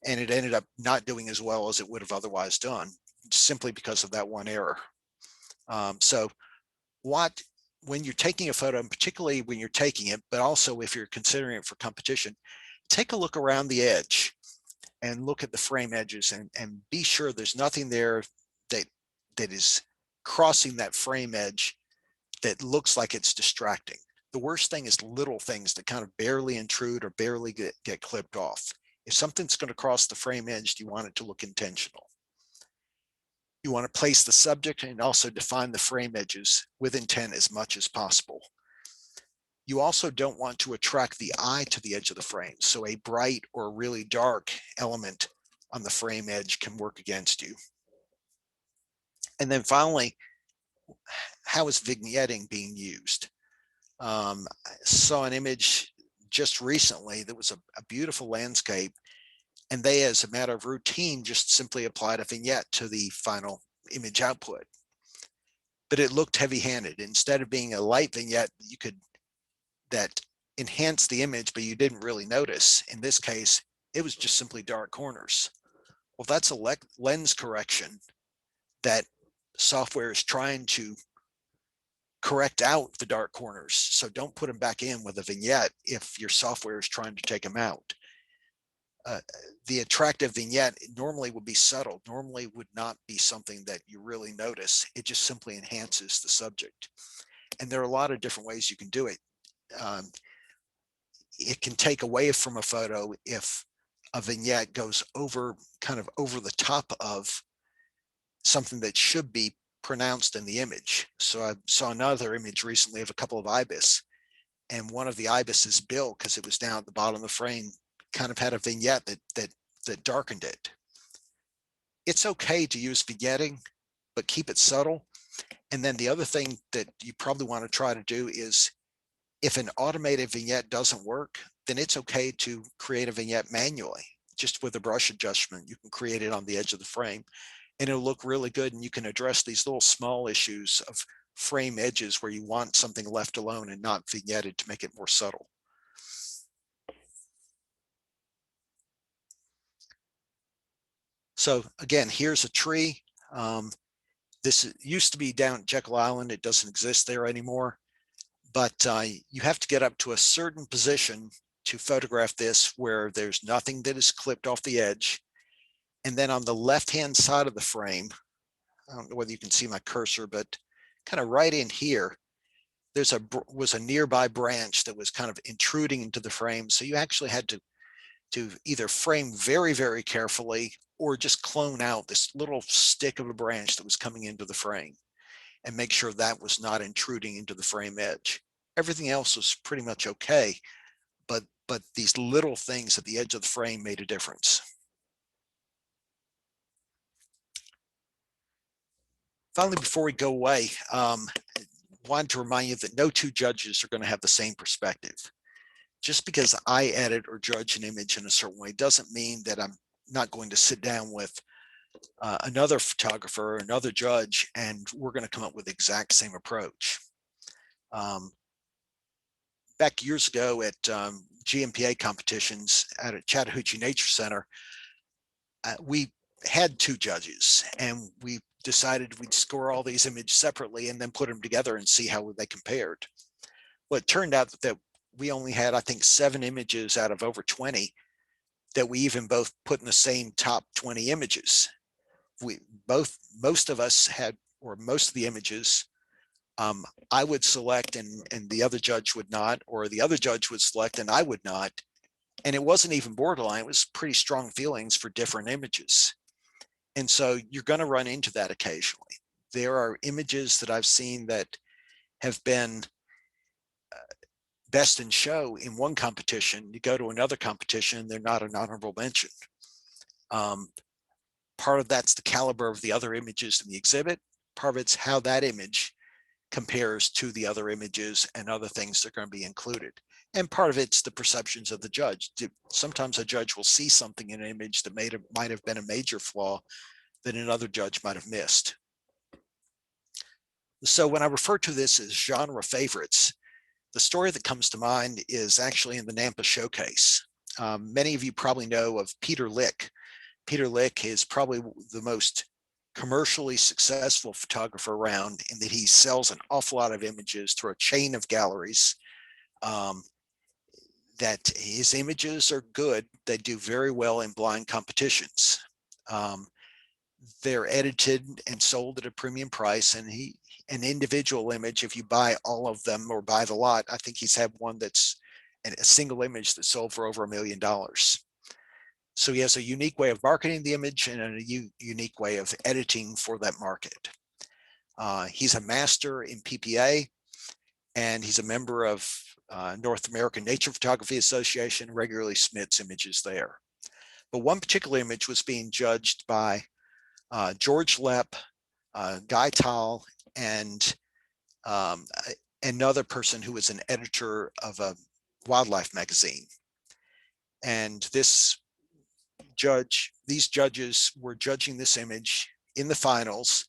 and it ended up not doing as well as it would have otherwise done, simply because of that one error. So when you're taking a photo, and particularly when you're taking it, but also if you're considering it for competition, take a look around the edge and look at the frame edges and be sure there's nothing there that is crossing that frame edge that looks like it's distracting. The worst thing is little things that kind of barely intrude or barely get clipped off. If something's going to cross the frame edge, you want it to look intentional. You want to place the subject and also define the frame edges with intent as much as possible. You also don't want to attract the eye to the edge of the frame. So a bright or really dark element on the frame edge can work against you. And then finally, how is vignetting being used? I saw an image just recently that was a beautiful landscape, and they, as a matter of routine, just simply applied a vignette to the final image output. But it looked heavy-handed. Instead of being a light vignette, that enhanced the image, but you didn't really notice. In this case, it was just simply dark corners. Well, that's a lens correction that software is trying to correct out the dark corners. So don't put them back in with a vignette if your software is trying to take them out. The attractive vignette normally would be subtle, normally would not be something that you really notice. It just simply enhances the subject. And there are a lot of different ways you can do it. It can take away from a photo if a vignette goes kind of over the top of something that should be pronounced in the image. So I saw another image recently of a couple of ibis, and one of the ibis's bill, because it was down at the bottom of the frame, kind of had a vignette that darkened it. It's okay to use vignetting, but keep it subtle. And then the other thing that you probably want to try to do is, if an automated vignette doesn't work, then it's okay to create a vignette manually, just with a brush adjustment. You can create it on the edge of the frame, and it'll look really good. And you can address these little small issues of frame edges where you want something left alone and not vignetted to make it more subtle. So again, here's a tree. This used to be down at Jekyll Island. It doesn't exist there anymore, but you have to get up to a certain position to photograph this where there's nothing that is clipped off the edge. And then on the left-hand side of the frame, I don't know whether you can see my cursor, but kind of right in here, was a nearby branch that was kind of intruding into the frame. So you actually had to either frame very, very carefully or just clone out this little stick of a branch that was coming into the frame and make sure that was not intruding into the frame edge. Everything else was pretty much okay, but these little things at the edge of the frame made a difference. Finally, before we go away, wanted to remind you that no two judges are going to have the same perspective. Just because I edit or judge an image in a certain way doesn't mean that I'm not going to sit down with another photographer, another judge, and we're going to come up with the exact same approach. Back years ago at GMPA competitions at a Chattahoochee Nature Center, we had two judges, and we decided we'd score all these images separately and then put them together and see how they compared. Well, it turned out that we only had, I think, 7 images out of over 20 that we even both put in the same top 20 images. Most of us had, or most of the images, I would select and the other judge would not, or the other judge would select and I would not. And it wasn't even borderline, it was pretty strong feelings for different images. And so you're going to run into that occasionally. There are images that I've seen that have been best in show in one competition. You go to another competition, they're not an honorable mention. Part of that's the caliber of the other images in the exhibit. Part of it's how that image compares to the other images and other things that are going to be included. And part of it's the perceptions of the judge. Sometimes a judge will see something in an image that might have been a major flaw that another judge might have missed. So when I refer to this as genre favorites, the story that comes to mind is actually in the Nampa Showcase. Many of you probably know of Peter Lick. Peter Lick is probably the most commercially successful photographer around, in that he sells an awful lot of images through a chain of galleries. That his images are good. They do very well in blind competitions. They're edited and sold at a premium price, and an individual image, if you buy all of them or buy the lot, I think he's had one that's a single image that sold for over $1 million. So he has a unique way of marketing the image and a unique way of editing for that market. He's a master in PPA, and he's a member of North American Nature Photography Association, regularly submits images there. But one particular image was being judged by George Lepp, Guy Tall, and another person who was an editor of a wildlife magazine. And these judges were judging this image in the finals.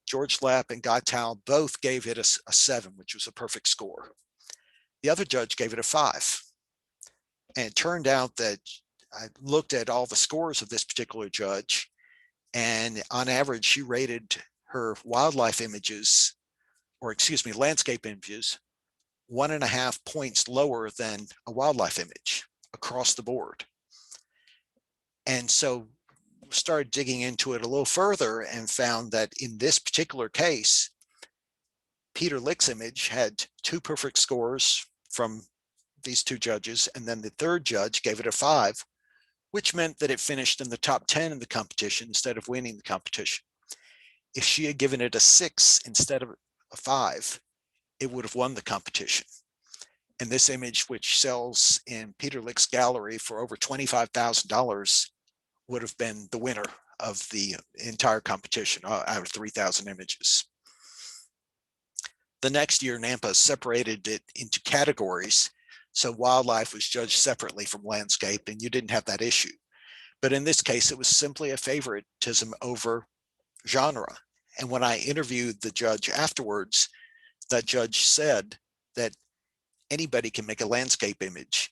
George Lepp and Guy Tal both gave it a 7, which was a perfect score. The other judge gave it a 5. And it turned out that I looked at all the scores of this particular judge, and on average, she rated her wildlife images, or excuse me, landscape images, 1.5 points lower than a wildlife image across the board. And so started digging into it a little further and found that in this particular case, Peter Lick's image had 2 perfect scores from these 2 judges, and then the third judge gave it a 5, which meant that it finished in the top 10 in the competition instead of winning the competition. If she had given it a 6 instead of a 5, it would have won the competition. And this image, which sells in Peter Lick's gallery for over $25,000, would have been the winner of the entire competition out of 3,000 images. The next year, NAMPA separated it into categories. So wildlife was judged separately from landscape, and you didn't have that issue. But in this case, it was simply a favoritism over genre. And when I interviewed the judge afterwards, that judge said that anybody can make a landscape image.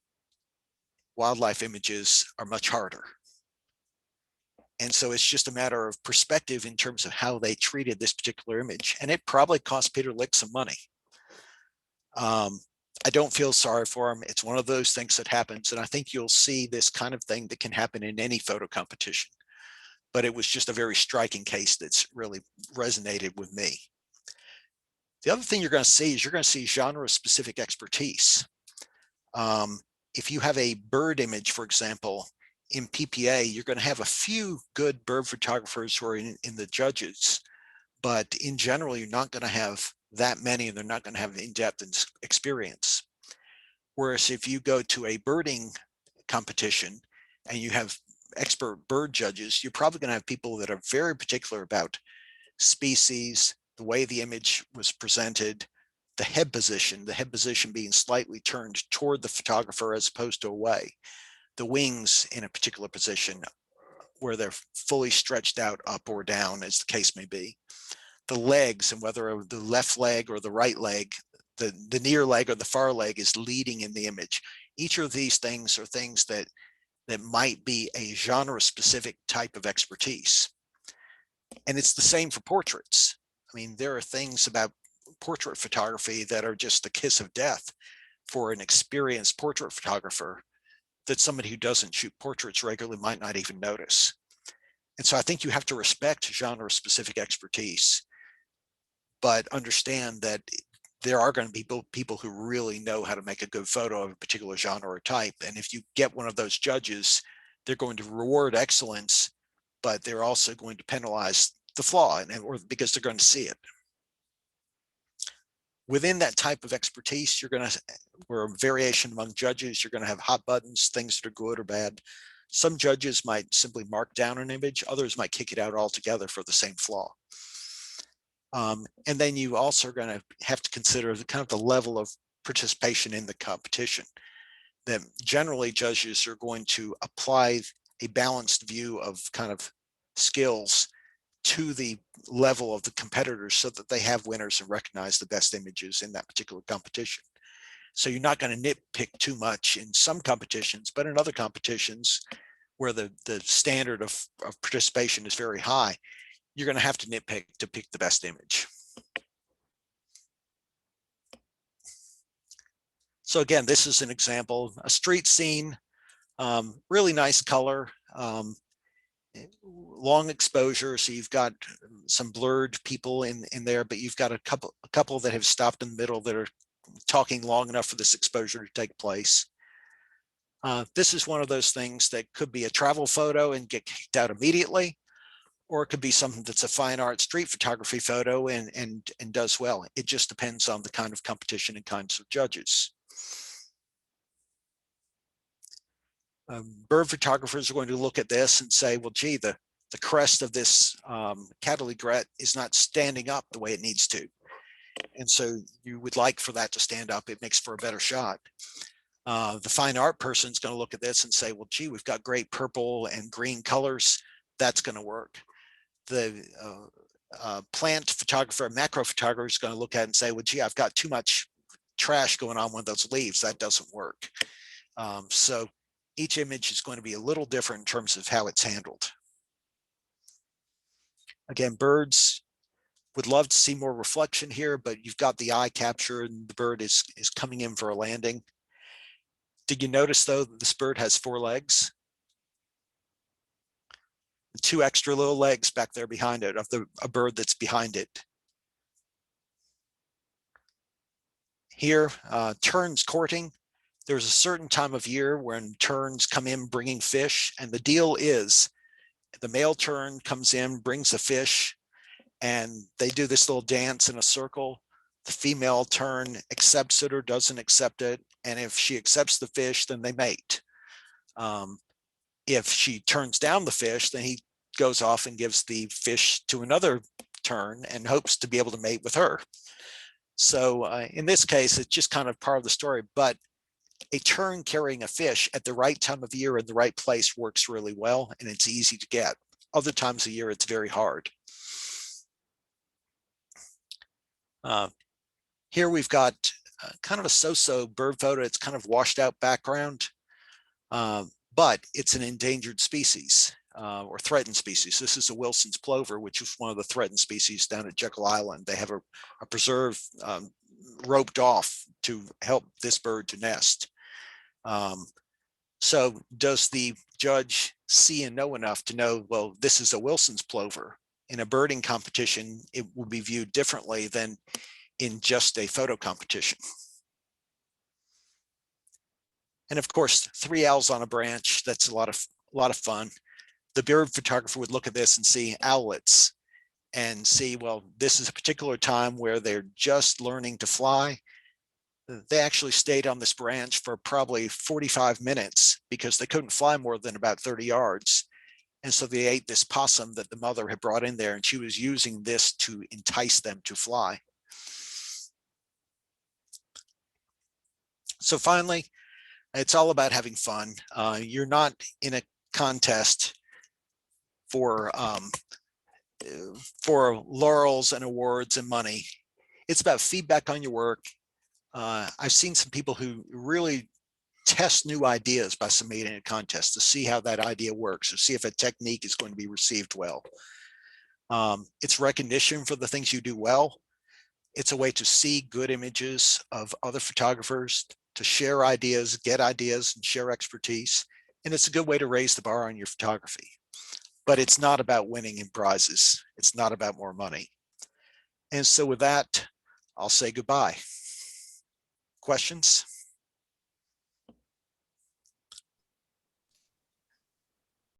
Wildlife images are much harder. And so it's just a matter of perspective in terms of how they treated this particular image. And it probably cost Peter Lick some money. I don't feel sorry for him. It's one of those things that happens. And I think you'll see this kind of thing that can happen in any photo competition. But it was just a very striking case that's really resonated with me. The other thing you're going to see is you're going to see genre-specific expertise. If you have a bird image, for example, in PPA, you're going to have a few good bird photographers who are in the judges, but in general, you're not going to have that many, and they're not going to have in-depth experience. Whereas if you go to a birding competition and you have expert bird judges, you're probably going to have people that are very particular about species, the way the image was presented, the head position being slightly turned toward the photographer as opposed to away, the wings in a particular position where they're fully stretched out up or down, as the case may be, the legs, and whether the left leg or the right leg, the near leg or the far leg is leading in the image. Each of these things are things that might be a genre-specific type of expertise. And it's the same for portraits. I mean, there are things about portrait photography that are just the kiss of death for an experienced portrait photographer that somebody who doesn't shoot portraits regularly might not even notice. And so I think you have to respect genre-specific expertise, but understand that there are going to be people who really know how to make a good photo of a particular genre or type. And if you get one of those judges, they're going to reward excellence, but they're also going to penalize the flaw, or because they're going to see it. Within that type of expertise, or variation among judges, you're going to have hot buttons, things that are good or bad. Some judges might simply mark down an image, others might kick it out altogether for the same flaw. And then you also are going to have to consider the level of participation in the competition. That generally judges are going to apply a balanced view of kind of skills to the level of the competitors so that they have winners and recognize the best images in that particular competition. So you're not going to nitpick too much in some competitions, but in other competitions where the standard of participation is very high, you're going to have to nitpick to pick the best image. So again, this is an example, a street scene, really nice color, long exposure. So you've got some blurred people in there, but you've got a couple that have stopped in the middle that are talking long enough for this exposure to take place. This is one of those things that could be a travel photo and get kicked out immediately, or it could be something that's a fine art street photography photo and does well. It just depends on the kind of competition and kinds of judges. Bird photographers are going to look at this and say, well, gee, the crest of this cattle egret is not standing up the way it needs to. And so you would like for that to stand up. It makes for a better shot. The fine art person is going to look at this and say, well, gee, we've got great purple and green colors. That's going to work. The plant photographer, macro photographer is going to look at it and say, well, gee, I've got too much trash going on with those leaves. That doesn't work. So each image is going to be a little different in terms of how it's handled. Again, birds would love to see more reflection here, but you've got the eye capture and the bird is coming in for a landing. Did you notice though that this bird has 4 legs? 2 extra little legs back there behind it of a bird that's behind it. Here, terns courting. There's a certain time of year when terns come in bringing fish, and the deal is the male tern comes in, brings a fish, and they do this little dance in a circle. The female tern accepts it or doesn't accept it, and if she accepts the fish, then they mate. If she turns down the fish, then he goes off and gives the fish to another tern and hopes to be able to mate with her. So in this case, it's just kind of part of the story, but a tern carrying a fish at the right time of year in the right place works really well, and it's easy to get. Other times of year, it's very hard. Here we've got kind of a so-so bird photo. It's kind of washed out background, but it's an endangered species or threatened species. This is a Wilson's plover, which is one of the threatened species down at Jekyll Island. They have a preserve roped off to help this bird to nest. So does the judge see and know enough to know, well, this is a Wilson's plover? In a birding competition, it will be viewed differently than in just a photo competition. And of course, 3 owls on a branch, that's a lot of fun. The bird photographer would look at this and see owlets and see, well, this is a particular time where they're just learning to fly. They actually stayed on this branch for probably 45 minutes because they couldn't fly more than about 30 yards. And so they ate this possum that the mother had brought in there, and she was using this to entice them to fly. So finally, it's all about having fun. You're not in a contest for laurels and awards and money. It's about feedback on your work. I've seen some people who really test new ideas by submitting a contest to see how that idea works or see if a technique is going to be received well. It's recognition for the things you do well. It's a way to see good images of other photographers, to share ideas, get ideas, and share expertise. And it's a good way to raise the bar on your photography. But it's not about winning in prizes. It's not about more money. And so with that, I'll say goodbye. Questions?